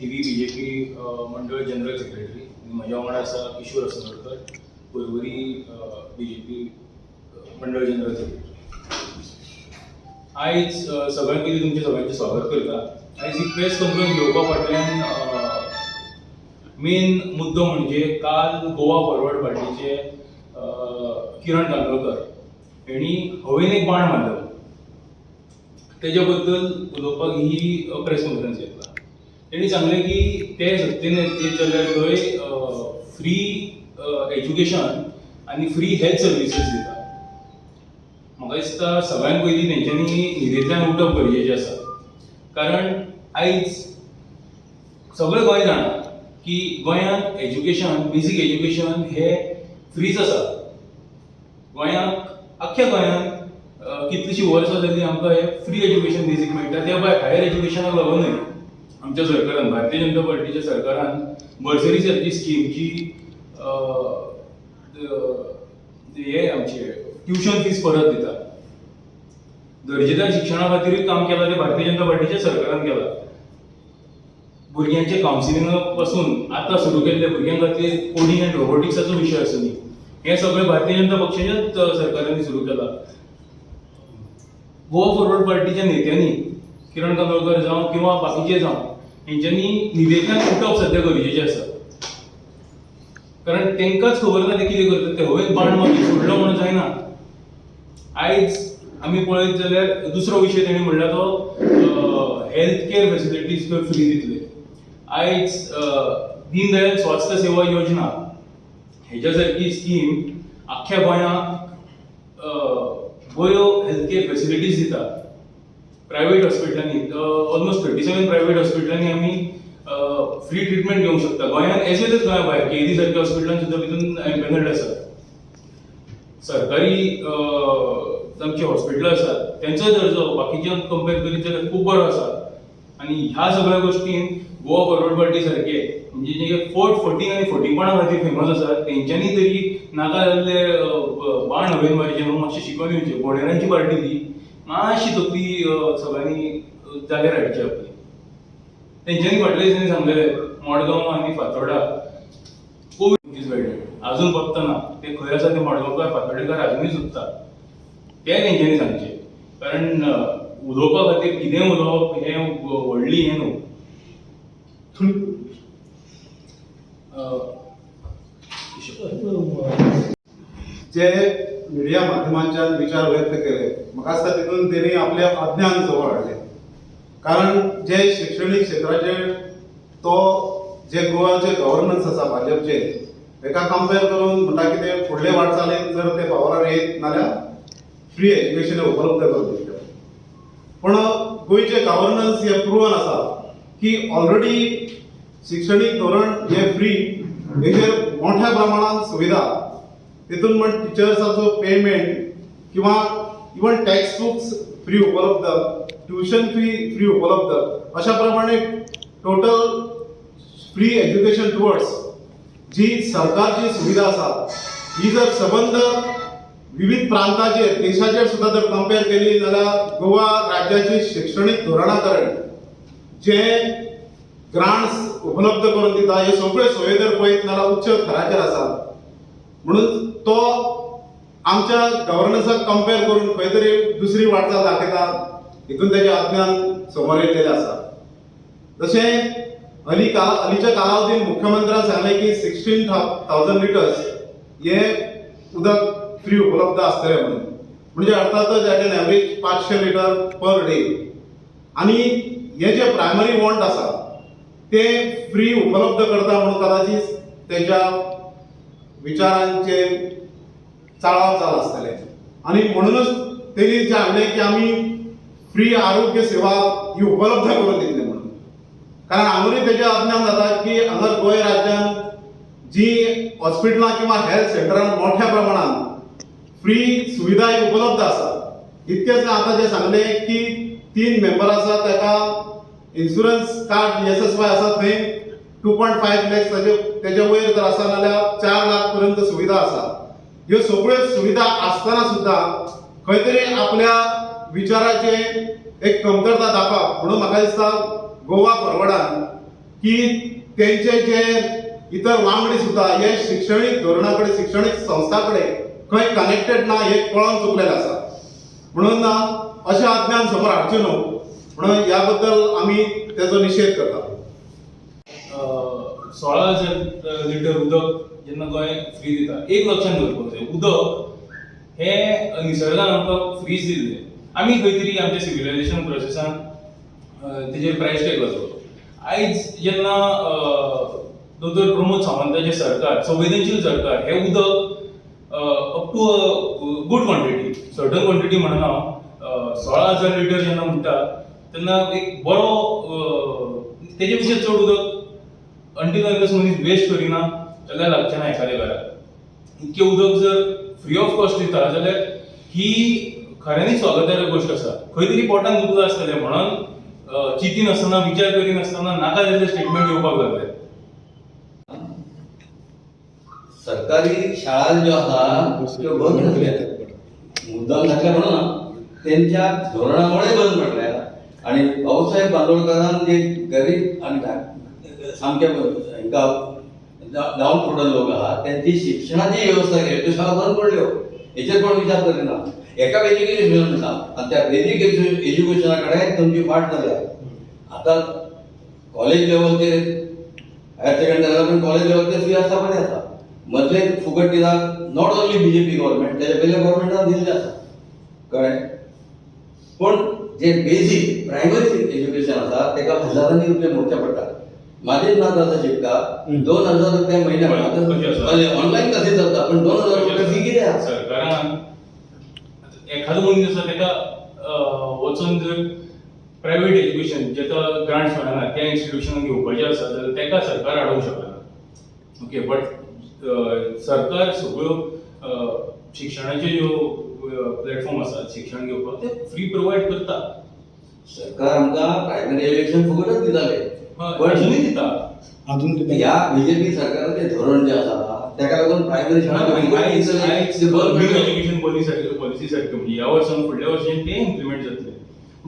Thivim BJP मंडळ general secretary आणि म्हज्या वांगडा आसा किशोर असनोडकर, परवरी बीजेपी मंडळ जनरल सेक्रेटरी. आयज सगळ्यांत पयलीं तुमचे सगळ्यांचे स्वागत करता. आयज ही प्रेस कॉन्फरन्स घेवपा फाटल्यान मेन मुद्दो म्हणजे काल गोवा फॉरवर्ड पार्टीचे किरण कांदोळकर हेणी हवेन एक बाण मारलो. तेज्या बद्दल उलोवपाक ही प्रेस कॉन्फरन्स घेतला. तेणी सांगलें की ते सत्तेन येत जाल्यार थंय फ्री एज्युकेशन आनी फ्री हेल्थ सर्विसीस दिता. म्हाका दिसता सगळ्यांत पयलीं तेंच्यांनी न्हिदेंतल्यान उठप गरजेचें आसा. कारण आयज सगळे गोंय जाणा की गोंयांत एज्युकेशन, बेसीक एज्युकेशन हें फ्रीच आसा. गोंयांत आख्ख्या गोंयांत कितलींशीं वर्सां जालीं आमकां हें फ्री एज्युकेशन बेसीक मेळटा. त्या भायर हायर एज्युकेशनाक लागूनय आमच्या सरकारान, भारतीय जनता पार्टीच्या सरकारान बर्सरी सारकी स्कीमची हे आमचे ट्युशन फीस परत दिता. दर्जेदार शिक्षणा खातीरूय काम केलां तें भारतीय जनता पार्टीच्या सरकारान केलां. भुरग्यांचे कावन्सिलिंगा पासून आतां सुरू केल्ले भुरग्यां खातीर कोडिंग आनी रोबोटिक्साचो विशय आसूं न्ही, हें सगळें भारतीय जनता पक्षाच्याच सरकारांनी सुरू केलां. गोवा फॉरवर्ड पार्टीच्या नेत्यांनी किरण कांदोळकर जावं किंवा बाकीचे जावं हेंच्यांनी न्हिदेंतल्यान उठप सद्या गरजेचें आसा. कारण तेंकांच खबर ना ते कितें करतात. ते हवेन बाण मारून सोडलो म्हणून जायना. आयज आमी पळयत जाल्यार दुसरो विशय तेणी म्हणला तो हेल्थ केअर फॅसिलिटीज फ्री दितले. आयज दीनदयाल स्वास्थ्य सेवा योजना हेच्या सारकी स्कीम आख्ख्या गोंयांत बऱ्यो हेल्थ केअर फॅसिलिटीज दिता. प्रायव्हेट हॉस्पिटलांनी ऑलमोस्ट 37 प्रायव्हेट हॉस्पिटलांनी आमी फ्री ट्रिटमेंट घेवंक शकता. गोंयांत एज वेल एज गोंया भायर केदी सारक्या हॉस्पिटलांत सुद्दां भितून एम्पॅनल्ड आसा. सरकारी आमचे हॉस्पिटल आसात तेंचो दर्जो बाकीच्या कंपेर करीत जाल्यार खूब बरो आसा. आनी ह्या सगळ्या गोश्टीन गोवा फॉरवर्ड पार्टी सारके म्हणजे जे फटींग आनी फटींगपणा खातीर फेमस आसात तेंच्यांनी तरी नाका जाल्ले बाण हवेन मारचे न्हू, मातशें शिकून येवचें. बोडेरांची पार्टी ती मातशी तकली सगळ्यांनी जाग्यार हाडची आपली. तेंच्यांनी फाटल्या दिसांनी सांगलेलें मडगांव आनी फातोर्डा कोवीड बेडेड अजून फक्त ना. ते खंय आसा ते मडगांवकार फातोर्डेकार अजुनूय सुत्ता. ते तेंच्यांनी सांगचें. कारण उलोवपा खातीर कितें उलोवप हें व्हडली हें न्हू. जे मिडिया माध्यमांच्यान विचार व्यक्त केले म्हाका दिसता तितून तेणी आपले अज्ञान जवळ हाडले. कारण जे शैक्षणीक क्षेत्राचे तो जे गोवाचे गव्हर्नन्स आसा भाजपचे हेका कंपेर करून म्हणटा की ते फुडले वाटचालीन जर ते पावरार येत नाल्यार फ्री एज्युकेशन उपलब्ध करून दितले. पण गोंयचे गव्हर्नन्स हे प्रुवन आसा की ऑलरेडी शिक्षणीक धोरण हे फ्री हेचेर मोठ्या प्रमाणात सुविधा तितून म्हण टिचर्साचो पेमेंट किंवा इवन टेक्स्ट बुक्स फ्री उपलब्ध, ट्युशन फी फ्री उपलब्ध अशा प्रमाणे टोटल फ्री एज्युकेशन टुवर्ड्स जी सरकारची सुविधा आसा ही जर संबंध विविध प्रांताचेर देशाचेर सुद्धा जर कंपेर केली जाल्यार गोवा राज्याची शैक्षणीक धोरणाकरण जे ग्रांट्स उपलब्ध करून दिता हे सगळे सोयी जर पळयत जाल्यार उच्च थराचेर आसा. म्हणून तो आमच्या गव्हर्नन्साक कंपेर करून खंय तरी दुसरी वाटचाल दाखयता हितून तेजें अज्ञान समोर येयलेलें आसा. जशें हालींच्या कालावधीन मुख्यमंत्र्यान सांगलें की 16,000 लिटर्स हे उदक फ्री उपलब्ध आसतलें म्हणून. म्हणजे अर्थातच at an average 500 litre per day. आनी हे जे प्रायमरी वॉन्ट आसा ते फ्री उपलब्ध करता म्हणून कदाचित तेच्या विचारांचे चाळाव चाल आसतलें. आनी म्हणूनच तेणी जे हाडलें की आमी फ्री आरोग्य सेवा ही उपलब्ध करून दितले म्हणून. कारण हांगूय तेजें अज्ञान जाता की हांगा गोंय राज्यांत जी हॉस्पिटलां किंवा हेल्थ सेंटरांत मोठ्या प्रमाणात फ्री सुविधा ही उपलब्ध आसा. इतकेंच आतां जे सांगलें की 3 मेंबर आसा ताका इन्शुरन्स कार्ड SSY आसा थंय 2.5 लॅक्स तेजे वयर जर आसा जाल्यार 4 लाख पर्यंत सुविधा आसा. ह्यो सगळ्यो सुविधा आसतना सुद्धा खंय तरी आपल्या विचाराचे एक कमतरता दाखोवप. म्हणून म्हाका दिसता गोवा फॉरवर्डान की त्यांचे जे इतर वांगडी सुद्धा हे शिक्षणीक धोरणाकडे शिक्षणीक संस्थाकडे खंय कनेक्टेड ना हे कळून चुकलेले आसा. म्हणून अशें अज्ञान समोर हाडचें न्हू म्हणून ह्या बद्दल आमी तेजो निशेध करता. 16,000 लिटर उदक जेन्ना गोंय फ्री दिता, एक लक्षात दवरपाक जाय, उदक हे निसर्गान आमकां फ्रीच दिल्लें. आमी खंय तरी आमच्या सिव्हिलायझेशन प्रोसेसान तेजेर प्रायस टॅग घातलो. आयज जेन्ना दोतोर प्रमोद सावंताचें सरकार, संवेदनशील सरकार, हे उदक up to good quantity, certain quantity म्हणून हांव 16,000 लिटर जेन्ना म्हणटा तेन्ना एक बरो तेजे पेक्षा चड उदक अंटील अनलेस मनीस वेस्ट करिना जाल्यार लागचें ना एखाद्या घराक. इतकें उदक जर फ्री ऑफ कॉस्ट दिता जाल्यार ही खऱ्यांनीच स्वागतार्ह गोश्ट आसा. खंय तरी पोटान दुखलं आसतलें म्हणून चिंतिनासतना, विचार करिनासतना नाका जाल्ले स्टेटमेंट येवपाक लागले. सरकारी शाळा ज्यो आसा त्यो बंद घातल्या, मुद्दाम घातल्या म्हणून त्यांच्या धोरणामुळे बंद पडल्या. आणि भाऊसाहेब बांदोडकरांन जे गरीब आणि सामके डाऊन टोडन लोक आहात त्यांची शिक्षणाची व्यवस्था केली, त्यो शाळा बंद पडल्यो. हेचेर कोण विचार करिना. एका बेजीक एज्युकेशन दिता आणि त्या बेजीक एज्युकेशना कडेन तुमची फाट जाल्या. आता कॉलेज लेवलचेर, हायर सेकंडरी लेवल, कॉलेज लेवलचेर फी आसा बरें आसा. मदले फुकट दिला, नॉट ओन्ली बीजेपी गव्हर्नमेंट, त्याच्या पयल्या गव्हर्नमेंटान दिल्ले आसा, कळ्ळें. पण जे बेजीक प्रायमरी एज्युकेशन आसा तेका हजारांनी रुपया मोडचे पडटा. माझेच नात आतां शिकता, 2,000 रुपया म्हयन्याक ऑनलायन क्लासीस जाता, पण 2,000 रुपया फी कितें आसा? सरकारान एखादो मनीस आसा तेका वचून जर प्रायव्हेट एज्युकेशन जेका ग्रांट्स मेळना त्या इन्स्टिट्यूशनान घेवपाचें आसा जाल्यार तेका सरकार हाडूंक शकना. ओके, बट सरकार सगळ्यो शिक्षणाच्यो ज्यो प्लॅटफॉर्म आसात शिक्षण घेवपाक ते फ्री प्रोवायड करता. सरकार आमकां प्रायमरी एज्युकेशन फुकटच दिताले, पण अजुनूय दिता. ह्या बीजेपी सरकाराचे धोरण जे आसा तेका लागून प्रायमरी शाळा एज्युकेशन पॉलिसी सारखी म्हणजे ह्या वर्सान फुडल्या वर्षान ते इम्प्लिमेंट जातले.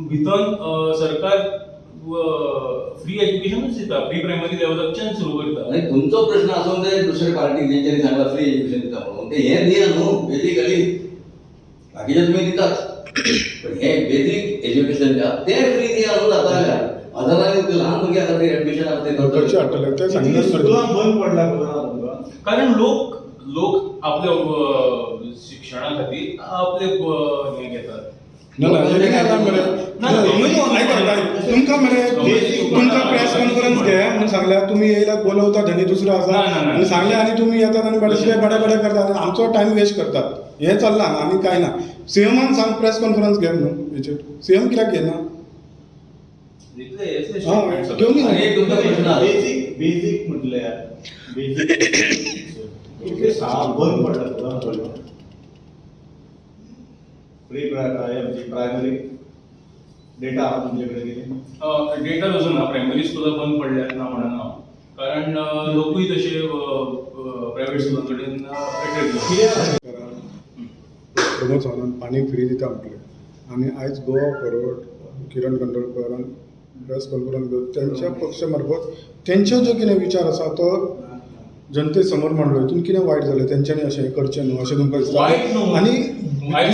भितर सरकार फ्री एज्युकेशनच दिता, प्री प्रायमरी लेवलाच्यान सुरू करता. आणि तुमचो प्रश्न आसून ते दुसरे पार्टी जेंच्यांनी सांगला फ्री एज्युकेशन दिता म्हणून ते हे दिया न्हू बेजिकली, बाकीचे तुमी दितात, पण हे बेजीक एज्युकेशन जे आसा ते फ्री दिया न्हू जाता जाल्यार हजारांनी लहान भुरग्यां खातीर एडमिशन बंद पडला तुमकां. कारण लोक आपल्या शिक्षणा खातीर आपले हे घेतात. तुमका प्रेस कॉन्फरन्स घे म्हणून सांगल्या, तुम्ही येयला बोलवता धनी दुसरो आसा आणि सांगले आणि तुम्ही येतात आणि बडे बडे करतात आणि आमचो टाइम वेस्ट करतात. हे चल्ला आनी काय ना. सीएमान सांग प्रेस कॉन्फरन्स घे म्हणून, हेचेर सीएम कित्याक घेना? बेसिक म्हटल्यार बेसिक शाळा बंद पडला. फ्री प्रायमरी डेटा आहा तुमच्याकडे कितें? डेटा अजून ना, प्रायमरी स्कुलां बंद पडल्यात ना म्हणून हांव, कारण लोकूय तशे प्रायव्हेट स्कुलां कडेन अट्रॅक्ट प्रमोद सावंत पाणी फ्री दिता म्हटलें आणि आयज गोवा फॉरवर्ड किरण कंडोळकरान प्रेस कॉन्फरन्स घेवन त्यांच्या पक्षा मार्फत त्यांचे जो कितें विचार आसा तो जनते समोर मांडलो. हितून कितें वायट जालें? तेंच्यांनी अशें करचें न्हू अशें तुमकां दिसता? आणि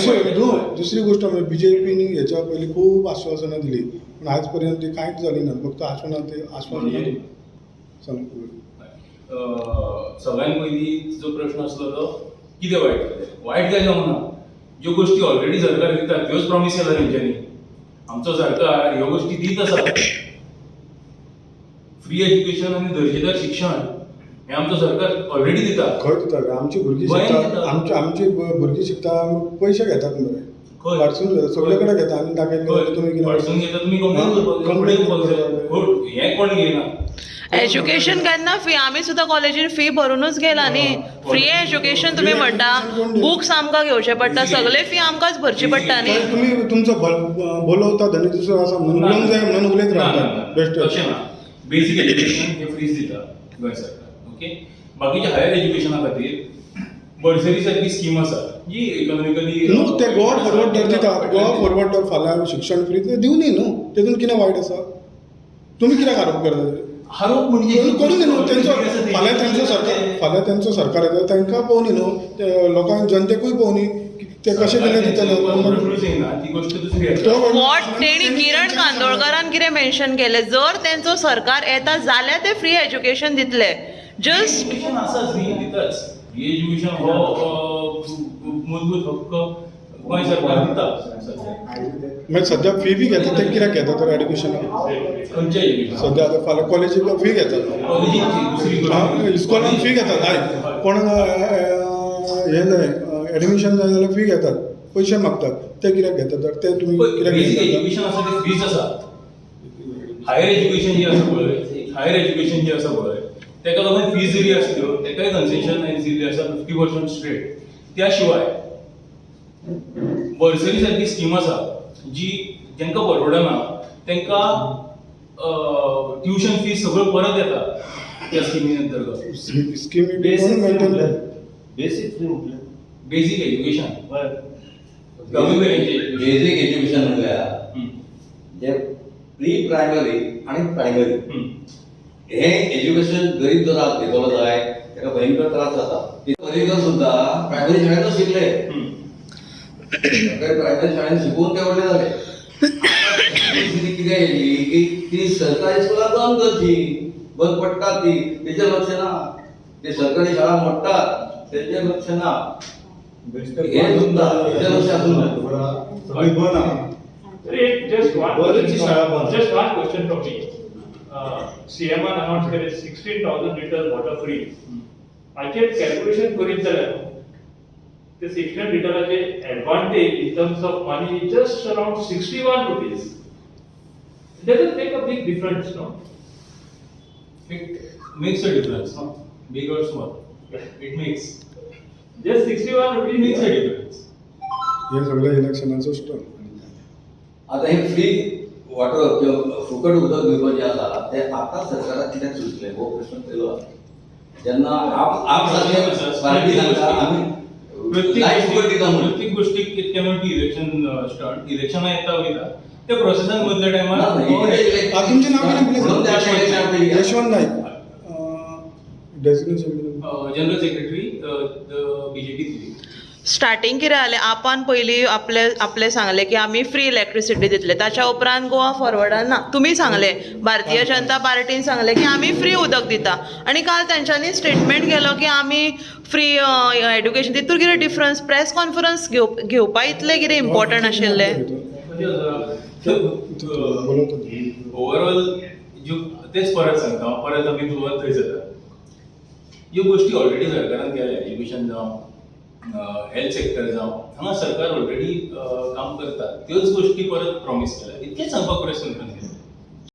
दुसरी गोष्ट म्हणजे बीजेपीनी हेच्या पयलीं खूब आश्वासनां दिली, पण आज पर्यंत ती कांयच जाली ना. फक्त आश्वासनां सांग. सगळ्यांत पयलीं जो प्रश्न आसलो तो कितें वायट जालें? वायट जालें जावं ना. ज्यो गोष्टी ऑलरेडी सरकार दिता त्योच प्रॉमिस केला तेंच्यांनी. आमचो सरकार ह्यो गोष्टी दीत आसा. फ्री एज्युकेशन आनी दर्जेदार शिक्षण हे आमचो सरकार ऑलरेडी दिता. खंय दिता रे? आमची भुरगीं शिकतात, आमची भुरगीं शिकता, पयशे घेतात मरे, पाडसून घेतात, सगळे कडेन घेता आनी दाखयता तुमी कितें पाडसून घेता. तुमी कंप्लेन करपाक हें कोण घेयना. एज्युकेशन केन्ना फ्री? आमी सुद्दां कॉलेजीन फी भरूनच गेला न्ही. फ्री एज्युकेशन तुमी म्हणटा, बुक्स आमकां घेवचे पडटा, सगळे फी आमकांच भरची पडटा न्ही. तुमी तुमचो बोलवता धनी दुसरो आसा म्हणून उलोवंक जाय म्हणून उलयत रावतात. बेस्ट तशें ना. बेसीक एज्युकेशन हे फ्रीज दिता गोंय सरकार. ओके, बाकीच्या हायर एज्युकेशना खातीर बर्सरी सारकी स्कीम आसा जी इकॉनॉमिकली न्हू. ते गोवा फॉरवर्ड दर दितात. गोवा फॉरवर्ड दर फाल्यां शिक्षण फ्री ते दिवनी न्हू. तेतून कितें वायट आसा? तुमी कित्याक आरोप करता? आरोप म्हणजे करू दे न्हू तेंचो फाल्यां तेंचो सरकार येता तांकां पळोवनी न्हू ते लोकांक जनतेकूय पळोवनी ते कशे केले दितले ती गोष्ट दुसरी आसा. वॉट तेणी किरण कांदोळकरान कितें मेन्शन केलें जर तेंचो सरकार येता जाल्यार ते फ्री एज्युकेशन दितले जस्ट एज्युकेशन आसाच न्ही दिताच. फ्री एज्युकेशन हो मूलभूत हक्क गोंय सरकार दिता सध्या. मागीर सद्या फी बी घेता ते कित्याक घेता तर एड्युकेशन खंयच्या एज्युकेशन सद्या आतां फाल्यां कॉलेजीक फी घेतात कॉलेजीची दुसरी गोष्ट. इस्कॉलान फी घेतात हय पण हे जाय एडमिशन जाय जाल्यार फी घेतात पयशे मागतात ते कित्याक घेतात तर ते तुमी कित्याक बेसिक घेतात एज्युकेशन आसा ते फ्रीच आसा. हायर एज्युकेशन जी आसा पळय हायर एज्युकेशन जी आसा पळय तेका लागून फीज जरी आसल्यो तेकाय कन्सेशन दिल्ली आसा 50% स्ट्रेट. त्या शिवाय बर्सरी सारकी स्कीम आसा जी जेंकां परवडना तेंकां ट्युशन फीज सगळं परत येता त्या स्किमी अंतर्गत. स्कीमी कोण मेंटेन बेसिक फ्री म्हटलं बेसिक एज्युकेशन कमी मेरेनचे बेसिक एज्युकेशन म्हणल्यार जे प्री प्रायमरी आणि प्रायमरी हे एज्युकेशन गरीब जर घेतलो जाय ताका भयंकर त्रास जाता. गरीब सुद्धा प्रायमरी शाळेतच शिकले प्रायमरी शाळेत शिकून ते व्हडले जाले. परिस्थिती कितें येयली की ती सरकारी स्कुलां बंद करची बंद पडटात ती तेचेर लक्ष ना. ते सरकारी शाळा मोडटात तेचेर लक्ष ना. हे सुद्धा तेचेर लक्ष आसूंक ना. सगळी बंद आहा. Just one बरेचशी शाळा बंद. just one question from me. CM announced there is 16,000 liters water free. हाचेर calculation करीत जाल्यार ते 16 लिटराचे advantage in terms of money is just around 61 rupees. Doesn't make a big difference, no? It makes a difference, no? Big or small. It makes. Just 61 rupees It makes a difference. हे सगळे इलेक्शनाचो stall आता हे free water किंवा फुकट उदक दिवपाक जे आसा ते आता सरकाराक कित्याक सुचले हो प्रश्न केलो. जेन्ना आप सारके पार्टी सांगता आमी लायट फुकट दिता म्हणून प्रत्येक गोष्टीक it cannot be election start. इलेक्शनां येता वयता त्या प्रोसेसान मदल्या टायमार तुमचें नांव म्हणून ते अशें election हाडटा. कितें Yashwant Naik designation general secretary BJP Delhi. Starting कितें जालें आपान पयलीं आपले सांगलें की आमी फ्री इलेक्ट्रिसिटी दितले ताच्या उपरांत गोवा फॉरवर्डान ना तुमी सांगलें भारतीय जनता पार्टीन सांगलें की आमी फ्री उदक दिता आनी काल तांच्यांनी स्टेटमेंट केलो की आमी फ्री एड्युकेशन तितूर कितें डिफरन्स प्रेस कॉन्फरन्स घेवपा इतलें कितें इम्पॉर्टंट आशिल्लें. ओवरऑल तेच परत सांगता हांव परत आमी सुरवात थंय जाता. ह्यो गोष्टी ऑलरेडी सरकारान केल्या एज्युकेशन जावं हेल्थ सेक्टर जावं हांगा सरकार ऑलरेडी काम करता त्योच गोष्टी परत प्रॉमिस केल्या. इतकेच सांगपाक प्रेस कॉन्फरन्स